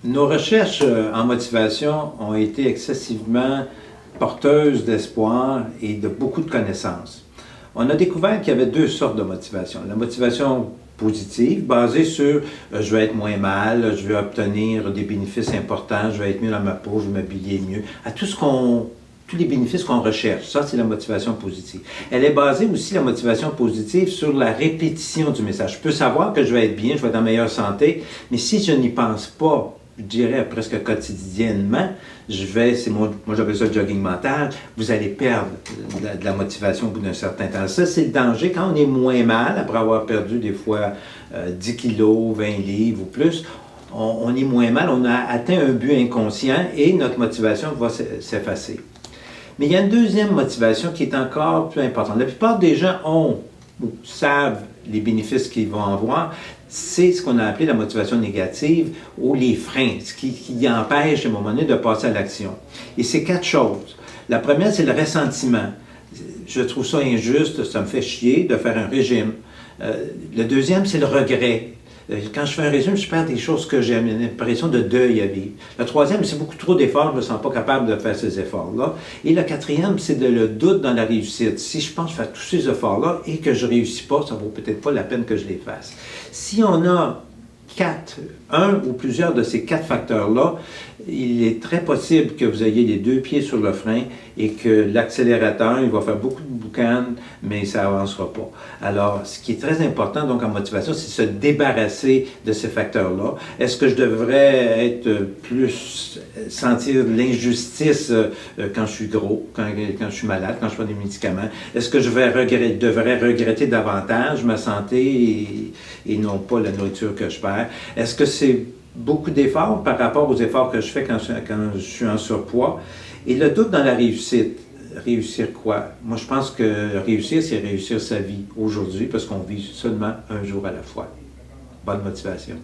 Nos recherches en motivation ont été excessivement porteuses d'espoir et de beaucoup de connaissances. On a découvert qu'il y avait deux sortes de motivation. La motivation positive, basée sur je vais être moins mal, je vais obtenir des bénéfices importants, je vais être mieux dans ma peau, je vais m'habiller mieux, à tous les bénéfices qu'on recherche. Ça, c'est la motivation positive. Elle est basée aussi, la motivation positive, sur la répétition du message. Je peux savoir que je vais être bien, je vais être en meilleure santé, mais si je n'y pense pas, je dirais presque quotidiennement, moi j'appelle ça le jogging mental, vous allez perdre de la motivation au bout d'un certain temps. Ça, c'est le danger quand on est moins mal, après avoir perdu des fois 10 kilos, 20 livres ou plus, on est moins mal, on a atteint un but inconscient et notre motivation va s'effacer. Mais il y a une deuxième motivation qui est encore plus importante. La plupart des gens savent les bénéfices qu'ils vont avoir. C'est ce qu'on a appelé la motivation négative ou les freins, ce qui empêche à un moment donné de passer à l'action. Et c'est quatre choses. La première, c'est le ressentiment. Je trouve ça injuste, ça me fait chier de faire un régime. Le deuxième, c'est le regret. Quand je fais un régime, je perds des choses que j'aime, une impression de deuil à vivre. Le troisième, c'est beaucoup trop d'efforts, je ne me sens pas capable de faire ces efforts-là. Et le quatrième, c'est le doute dans la réussite. Si je pense faire tous ces efforts-là et que je ne réussis pas, ça ne vaut peut-être pas la peine que je les fasse. Si on a un ou plusieurs de ces quatre facteurs-là, il est très possible que vous ayez les deux pieds sur le frein et que l'accélérateur, il va faire beaucoup de boucan, mais ça n'avancera pas. Alors, ce qui est très important donc en motivation, c'est se débarrasser de ces facteurs-là. Est-ce que je devrais être sentir l'injustice quand je suis gros, quand je suis malade, quand je prends des médicaments? Est-ce que je devrais regretter davantage ma santé et non pas la nourriture que je perds? Est-ce que c'est beaucoup d'efforts par rapport aux efforts que je fais quand je suis en surpoids? Et le doute dans la réussite. Réussir quoi? Moi, je pense que réussir, c'est réussir sa vie aujourd'hui parce qu'on vit seulement un jour à la fois. Bonne motivation.